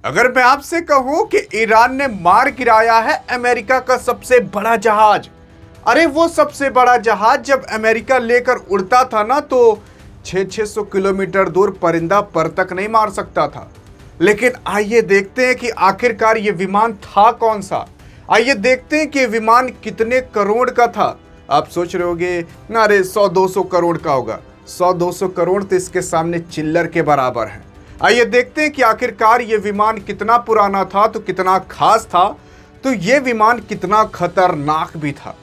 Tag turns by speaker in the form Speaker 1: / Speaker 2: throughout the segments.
Speaker 1: अगर मैं आपसे कहूं कि ईरान ने मार गिराया है अमेरिका का सबसे बड़ा जहाज, अरे वो सबसे बड़ा जहाज जब अमेरिका लेकर उड़ता था ना तो 600 किलोमीटर दूर परिंदा पर तक नहीं मार सकता था। लेकिन आइए देखते हैं कि आखिरकार ये विमान था कौन सा। आइए देखते हैं कि ये विमान कितने करोड़ का था। आप सोच रहे होंगे अरे 100-200 करोड़ का होगा। 100-200 करोड़ तो इसके सामने चिल्लर के बराबर है। आइए देखते हैं कि आखिरकार ये विमान कितना पुराना था, तो कितना खास था, तो ये विमान कितना खतरनाक भी था।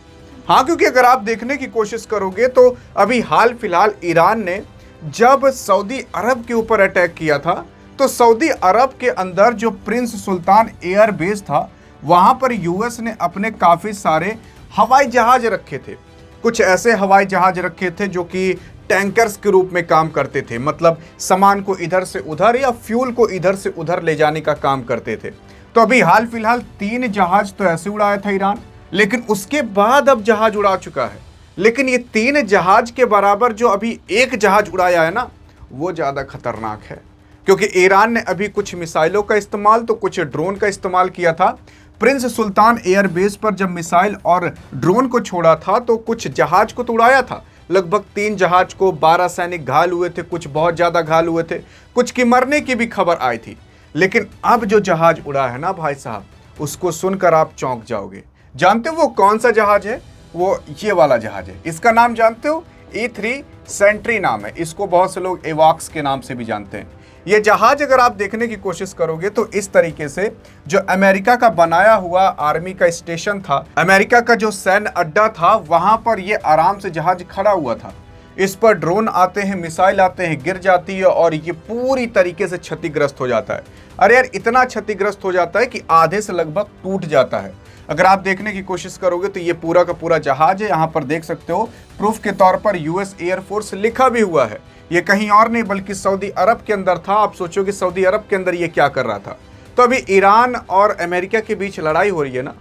Speaker 1: हाँ, क्योंकि अगर आप देखने की कोशिश करोगे तो अभी हाल फिलहाल ईरान ने जब सऊदी अरब के ऊपर अटैक किया था, तो सऊदी अरब के अंदर जो प्रिंस सुल्तान एयर बेस था, वहां पर यूएस ने अपने काफी सारे हवाई जहाज रखे थे। कुछ ऐसे हवाई जहाज रखे थे जो कि टैंकर्स के रूप में काम करते थे, मतलब सामान को इधर से उधर या फ्यूल को इधर से उधर ले जाने का काम करते थे। तो अभी हाल फिलहाल 3 जहाज तो ऐसे उड़ाया था ईरान, लेकिन उसके बाद अब जहाज उड़ा चुका है। लेकिन ये 3 जहाज के बराबर जो अभी एक जहाज उड़ाया है ना, वो ज्यादा खतरनाक है। क्योंकि ईरान ने अभी कुछ मिसाइलों का इस्तेमाल तो कुछ ड्रोन का इस्तेमाल किया था। प्रिंस सुल्तान एयरबेस पर जब मिसाइल और ड्रोन को छोड़ा था तो कुछ जहाज को तो उड़ाया था। लगभग 3 जहाज को 12 सैनिक घायल हुए थे, कुछ बहुत ज्यादा घायल हुए थे, कुछ की मरने की भी खबर आई थी। लेकिन अब जो जहाज उड़ा है ना भाई साहब, उसको सुनकर आप चौंक जाओगे। जानते हो वो कौन सा जहाज है? वो ये वाला जहाज है। इसका नाम जानते हो? E3 सेंट्री नाम है। इसको बहुत से लोग एवॉक्स के नाम से भी जानते हैं। ये जहाज अगर आप देखने की कोशिश करोगे तो इस तरीके से जो अमेरिका का बनाया हुआ आर्मी का स्टेशन था, अमेरिका का जो सैन्य अड्डा था, वहां पर ये आराम से जहाज खड़ा हुआ था। इस पर ड्रोन आते हैं, मिसाइल आते हैं, गिर जाती है और ये पूरी तरीके से क्षतिग्रस्त हो जाता है। अरे यार, इतना क्षतिग्रस्त हो जाता है कि आधे से लगभग टूट जाता है। अगर आप देखने की कोशिश करोगे तो ये पूरा का पूरा जहाज है। यहाँ पर देख सकते हो प्रूफ के तौर पर यूएस एयरफोर्स लिखा भी हुआ है। ये कहीं और नहीं बल्कि सऊदी अरब के अंदर था। आप सोचोगे सऊदी अरब के अंदर ये क्या कर रहा था। तो अभी ईरान और अमेरिका के बीच लड़ाई हो रही है ना,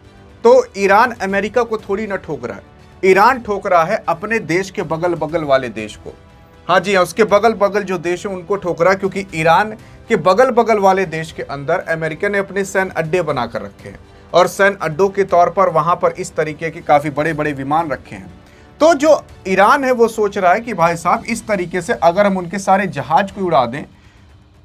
Speaker 1: तो ईरान अमेरिका को थोड़ी ना ठोक रहा है। ईरान ठोक रहा है अपने देश के बगल बगल वाले देश को। हाँ जी हाँ, उसके बगल बगल जो देश है उनको ठोक रहा है, क्योंकि ईरान के बगल बगल वाले देश के अंदर अमेरिका ने अपने सैन्य अड्डे बनाकर रखे हैं और सैन्य अड्डों के तौर पर वहां पर इस तरीके के काफी बड़े बड़े विमान रखे हैं। तो जो ईरान है वो सोच रहा है कि भाई साहब, इस तरीके से अगर हम उनके सारे जहाज को उड़ा दें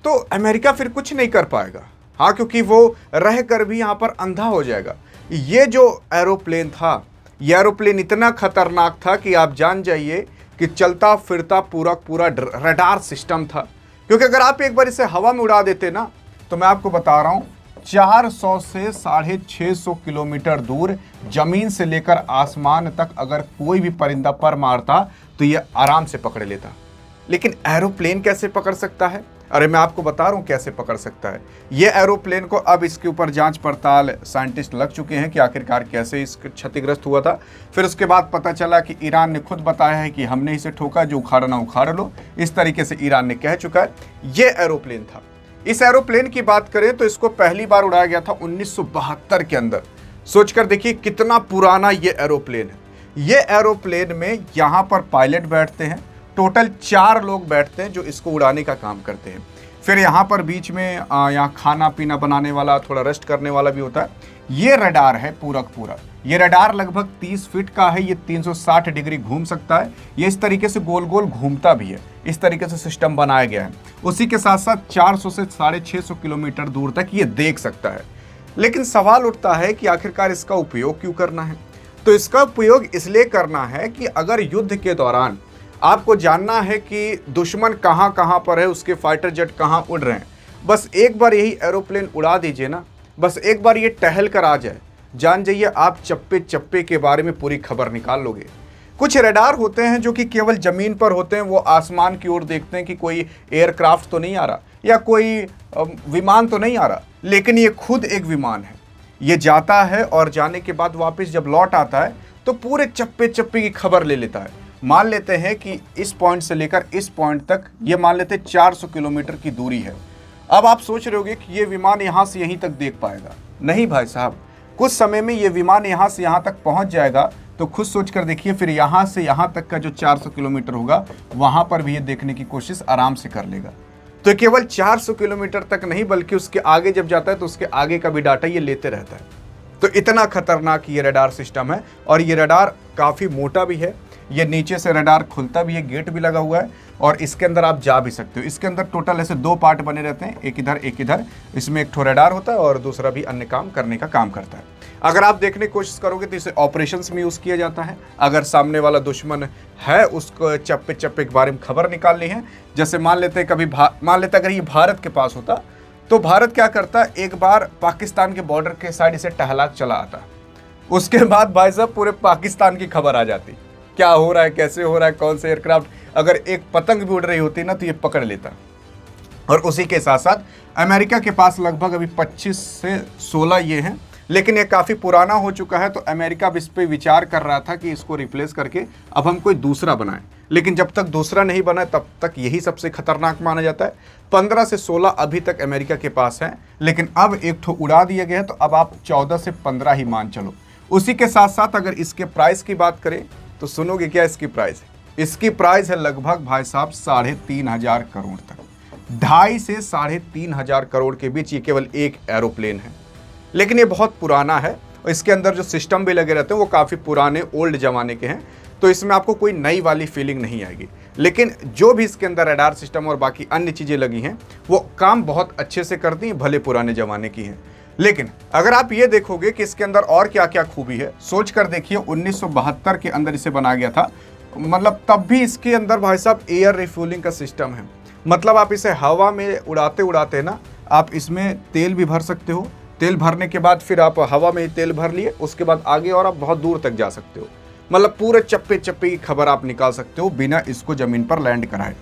Speaker 1: तो अमेरिका फिर कुछ नहीं कर पाएगा। हाँ, क्योंकि वो रह कर भी यहाँ पर अंधा हो जाएगा। ये जो एरोप्लेन था, ये एरोप्लेन इतना खतरनाक था कि आप जान जाइए कि चलता फिरता पूरा पूरा रडार सिस्टम था। क्योंकि अगर आप एक बार इसे हवा में उड़ा देते ना, तो मैं आपको बता रहा हूँ 400 से 650 किलोमीटर दूर जमीन से लेकर आसमान तक अगर कोई भी परिंदा पर मारता तो ये आराम से पकड़ लेता। लेकिन एरोप्लेन कैसे पकड़ सकता है? अरे मैं आपको बता रहा हूं कैसे पकड़ सकता है। ये एरोप्लेन को अब इसके ऊपर जांच पड़ताल साइंटिस्ट लग चुके हैं कि आखिरकार कैसे इस क्षतिग्रस्त हुआ था। फिर उसके बाद पता चला कि ईरान ने खुद बताया है कि हमने इसे ठोका, जो उखाड़ना उखाड़ लो। इस तरीके से ईरान ने कह चुका है। ये एरोप्लेन था। इस एरोप्लेन की बात करें तो इसको पहली बार उड़ाया गया था 1972 के अंदर। सोचकर देखिए कितना पुराना ये एरोप्लेन है। ये एरोप्लेन में यहाँ पर पायलट बैठते हैं, टोटल 4 लोग बैठते हैं जो इसको उड़ाने का काम करते हैं। फिर यहाँ पर बीच में यहाँ खाना पीना बनाने वाला, थोड़ा रेस्ट करने वाला भी होता है। ये रडार है पूरा पूरा। ये रडार लगभग 30 फीट का है। ये 360 डिग्री घूम सकता है। ये इस तरीके से गोल गोल घूमता भी है। इस तरीके से सिस्टम बनाया गया है। उसी के साथ साथ 400 से 650 किलोमीटर दूर तक ये देख सकता है। लेकिन सवाल उठता है कि आखिरकार इसका उपयोग क्यों करना है? तो इसका उपयोग इसलिए करना है कि अगर युद्ध के दौरान आपको जानना है कि दुश्मन कहाँ कहाँ पर है, उसके फाइटर जेट कहाँ उड़ रहे हैं, बस एक बार यही एरोप्लेन उड़ा दीजिए ना, बस एक बार ये टहल कर आ जाए, जान जाइए आप चप्पे चप्पे के बारे में पूरी खबर निकाल लोगे। कुछ रडार होते हैं जो कि केवल जमीन पर होते हैं। वो आसमान की ओर देखते हैं कि कोई एयरक्राफ्ट तो नहीं आ रहा या कोई विमान तो नहीं आ रहा, लेकिन ये खुद एक विमान है। ये जाता है और जाने के बाद वापस जब लौट आता है तो पूरे चप्पे चप्पे की खबर ले लेता है। मान लेते हैं कि इस पॉइंट से लेकर इस पॉइंट तक ये मान लेते 400 किलोमीटर की दूरी है। अब आप सोच रहे होगे कि ये विमान यहाँ से यहीं तक देख पाएगा। नहीं भाई साहब, कुछ समय में ये विमान यहाँ से यहाँ तक पहुँच जाएगा। तो खुद सोच कर देखिए, फिर यहाँ से यहाँ तक का जो 400 किलोमीटर होगा वहाँ पर भी ये देखने की कोशिश आराम से कर लेगा। तो केवल 400 किलोमीटर तक नहीं बल्कि उसके आगे जब जाता है तो उसके आगे का भी डाटा ये लेते रहता है। तो इतना खतरनाक ये रडार सिस्टम है और ये रडार काफ़ी मोटा भी है। ये नीचे से रडार खुलता भी है, गेट भी लगा हुआ है और इसके अंदर आप जा भी सकते हो। इसके अंदर टोटल ऐसे 2 पार्ट बने रहते हैं, एक इधर एक इधर। इसमें एक ठो रडार होता है और दूसरा भी अन्य काम करने का काम करता है। अगर आप देखने की कोशिश करोगे तो इसे ऑपरेशंस में यूज़ किया जाता है। अगर सामने वाला दुश्मन है उसको चप्पे चप्पे के बारे में खबर निकालनी है, जैसे मान लेते अगर ये भारत के पास होता तो भारत क्या करता, एक बार पाकिस्तान के बॉर्डर के साइड इसे टहला चला आता। उसके बाद भाई साहब पूरे पाकिस्तान की खबर आ जाती, क्या हो रहा है, कैसे हो रहा है, कौन से एयरक्राफ्ट, अगर एक पतंग भी उड़ रही होती ना तो ये पकड़ लेता। और उसी के साथ साथ अमेरिका के पास लगभग अभी 25 से 16 ये हैं, लेकिन ये काफ़ी पुराना हो चुका है। तो अमेरिका अब इस पर विचार कर रहा था कि इसको रिप्लेस करके अब हम कोई दूसरा बनाएं, लेकिन जब तक दूसरा नहीं बना तब तक यही सबसे खतरनाक माना जाता है। 15 से 16 अभी तक अमेरिका के पास है, लेकिन अब एक ठो उड़ा दिया गया है, तो अब आप 14 से 15 ही मान चलो। उसी के साथ साथ अगर इसके प्राइस की बात करें तो सुनोगे क्या इसकी प्राइस है? इसकी प्राइस है लगभग भाई साहब 3,500 करोड़ तक। 2.5 से 3,500 करोड़ के बीच ये केवल एक एरोप्लेन है, लेकिन ये बहुत पुराना है और इसके अंदर जो सिस्टम भी लगे रहते हैं वो काफ़ी पुराने ओल्ड ज़माने के हैं। तो इसमें आपको कोई नई वाली फीलिंग नहीं आएगी, लेकिन जो भी इसके अंदर रडार सिस्टम और बाकी अन्य चीज़ें लगी हैं वो काम बहुत अच्छे से करती हैं, भले पुराने ज़माने की हैं। लेकिन अगर आप ये देखोगे कि इसके अंदर और क्या क्या खूबी है, सोच कर देखिए 1972 के अंदर इसे बनाया गया था, मतलब तब भी इसके अंदर भाई साहब एयर रिफ्यूलिंग का सिस्टम है। मतलब आप इसे हवा में उड़ाते उड़ाते ना आप इसमें तेल भी भर सकते हो। तेल भरने के बाद फिर आप हवा में ही तेल भर लिए, उसके बाद आगे और आप बहुत दूर तक जा सकते हो। मतलब पूरे चप्पे चप्पे की खबर आप निकाल सकते हो बिना इसको ज़मीन पर लैंड कराए।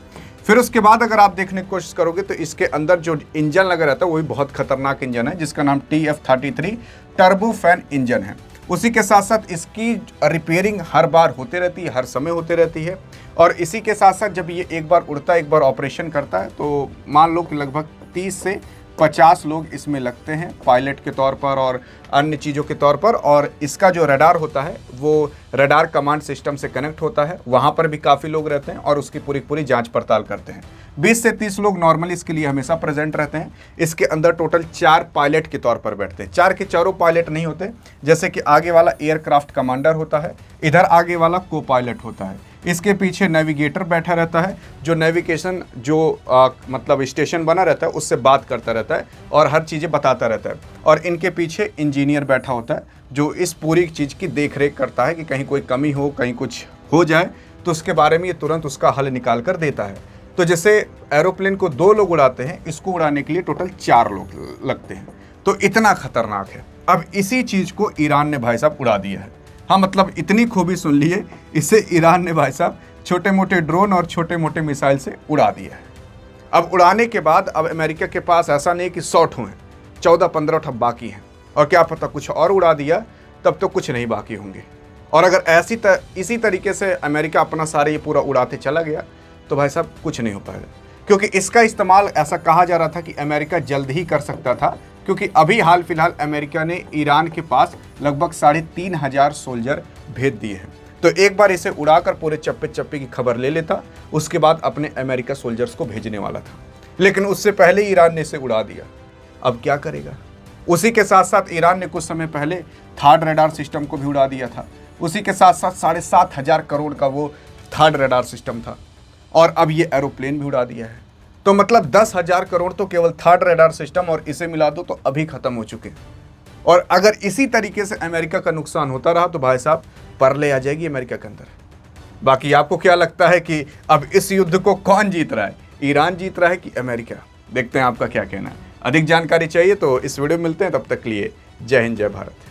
Speaker 1: फिर उसके बाद अगर आप देखने की कोशिश करोगे तो इसके अंदर जो इंजन लगा रहता है वो भी बहुत खतरनाक इंजन है, जिसका नाम TF-33 टर्बो फैन इंजन है। उसी के साथ साथ इसकी रिपेयरिंग हर बार होते रहती है, हर समय होते रहती है। और इसी के साथ साथ जब ये एक बार उड़ता है, एक बार ऑपरेशन करता है, तो मान लो कि लगभग 30 से 50 लोग इसमें लगते हैं पायलट के तौर पर और अन्य चीज़ों के तौर पर। और इसका जो रडार होता है वो रडार कमांड सिस्टम से कनेक्ट होता है, वहाँ पर भी काफ़ी लोग रहते हैं और उसकी पूरी जांच पड़ताल करते हैं। 20 से 30 लोग नॉर्मली इसके लिए हमेशा प्रेजेंट रहते हैं। इसके अंदर टोटल 4 पायलट के तौर पर बैठते हैं। 4 के चारों पायलट नहीं होते, जैसे कि आगे वाला एयरक्राफ्ट कमांडर होता है, इधर आगे वाला को पायलट होता है, इसके पीछे नेविगेटर बैठा रहता है जो नेविगेशन मतलब स्टेशन बना रहता है उससे बात करता रहता है और हर चीज़ें बताता रहता है। और इनके पीछे इंजीनियर बैठा होता है जो इस पूरी चीज़ की देखरेख करता है कि कहीं कोई कमी हो, कहीं कुछ हो जाए तो उसके बारे में ये तुरंत उसका हल निकाल कर देता है। तो जैसे एरोप्लेन को 2 लोग उड़ाते हैं, इसको उड़ाने के लिए टोटल 4 लोग लगते हैं। तो इतना खतरनाक है। अब इसी चीज़ को ईरान ने भाई साहब उड़ा दिया है। हाँ, मतलब इतनी खूबी सुन लिए, इसे ईरान ने भाई साहब छोटे मोटे ड्रोन और छोटे मोटे मिसाइल से उड़ा दिया है। अब उड़ाने के बाद अब अमेरिका के पास ऐसा नहीं कि 100 ठो हैं, 14-15 ठो बाकी हैं। और क्या पता कुछ और उड़ा दिया तब तो कुछ नहीं बाकी होंगे। और अगर इसी तरीके से अमेरिका अपना सारे ये पूरा उड़ाते चला गया तो भाई साहब कुछ नहीं हो पाएगा, क्योंकि इसका इस्तेमाल ऐसा कहा जा रहा था कि अमेरिका जल्द ही कर सकता था, क्योंकि अभी हाल फिलहाल अमेरिका ने ईरान के पास लगभग 3,500 सोल्जर भेज दिए हैं। तो एक बार इसे उड़ाकर पूरे चप्पे चप्पे की खबर ले लेता, उसके बाद अपने अमेरिका सोल्जर्स को भेजने वाला था, लेकिन उससे पहले ईरान ने इसे उड़ा दिया। अब क्या करेगा? उसी के साथ साथ ईरान ने कुछ समय पहले थर्ड रडार सिस्टम को भी उड़ा दिया था। उसी के साथ साथ 7,500 करोड़ का वो थर्ड रडार सिस्टम था, और अब ये एरोप्लेन भी उड़ा दिया है। तो मतलब 10,000 करोड़ तो केवल थर्ड रडार सिस्टम और इसे मिला दो तो अभी खत्म हो चुके। और अगर इसी तरीके से अमेरिका का नुकसान होता रहा तो भाई साहब परले आ जाएगी अमेरिका के अंदर। बाकी आपको क्या लगता है कि अब इस युद्ध को कौन जीत रहा है, ईरान जीत रहा है कि अमेरिका? देखते हैं आपका क्या कहना है। अधिक जानकारी चाहिए तो इस वीडियो में मिलते हैं, तब तक के लिए जय हिंद जय भारत।